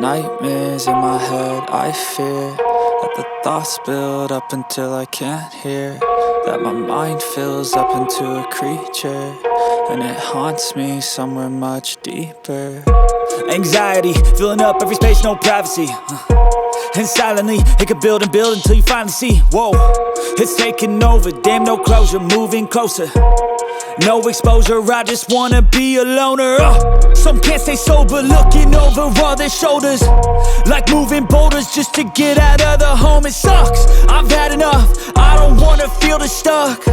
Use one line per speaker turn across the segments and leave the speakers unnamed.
nightmares in my head, I fear that the thoughts build up until I can't hear, that my mind fills up into a creature, and it haunts me somewhere much deeper.
Anxiety, filling up every space, no privacy. And silently, it could build and build until you finally see, whoa, it's taking over, damn, no closure, moving closer. No exposure, I just wanna be a loner. Some can't stay sober, looking over all their shoulders, like moving boulders just to get out of the home. It sucks, I've had enough, I don't wanna feel the stuck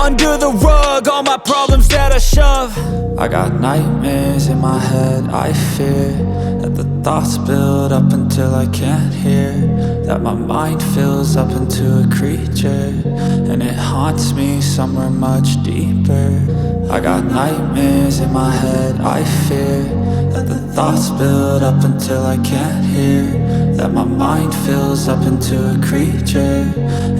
under the rug, all my problems that I shove.
I got nightmares in my head, I fear that the thoughts build up until I can't hear, that my mind fills up into a creature, and it haunts me somewhere much deeper. I got nightmares in my head, I fear that the thoughts build up until I can't hear, that my mind fills up into a creature,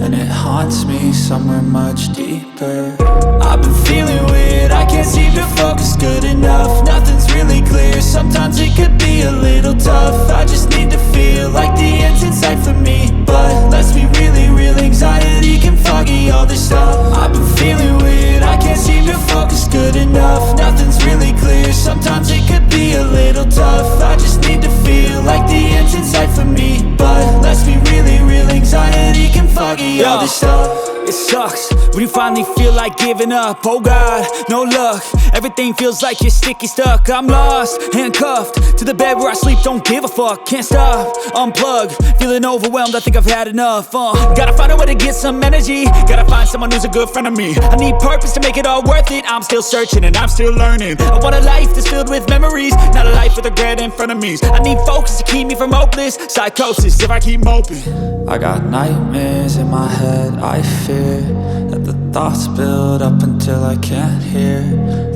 and it haunts me somewhere much deeper.
I've been feeling weird, I can't seem to focus good enough. Nothing's really clear, sometimes it could be a little tough. I just need to feel like the end's in sight for me, but let's be really real, anxiety can foggy all this stuff. I've been feeling weird, I can't seem to focus good enough. Nothing's really clear, sometimes it could be a little tough. I just need to feel like the end's in sight for me, but let's be really real, anxiety can foggy all this stuff. It sucks when you finally feel like giving up. Oh God, no luck, everything feels like you're sticky stuck. I'm lost, handcuffed to the bed where I sleep, don't give a fuck. Can't stop, unplug, feeling overwhelmed, I think I've had enough. Gotta find a way to get some energy, gotta find someone who's a good friend of me. I need purpose to make it all worth it, I'm still searching and I'm still learning. I want a life that's filled with memories, not a life with regret and frenemies. I need focus to keep me from hopeless psychosis if I keep moping.
I got nightmares in my head, I fear that the thoughts build up until I can't hear,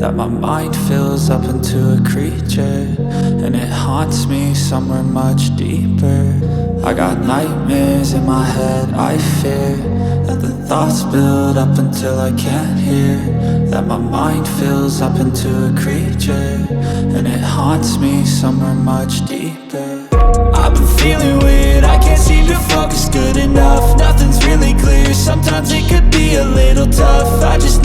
that my mind fills up into a creature, and it haunts me somewhere much deeper. I got nightmares in my head, I fear that the thoughts build up until I can't hear, that my mind fills up into a creature, and it haunts me somewhere much deeper.
I've been feeling weird, I can't seem to focus good enough. Nothing's really clear, sometimes it could be a little tough. I just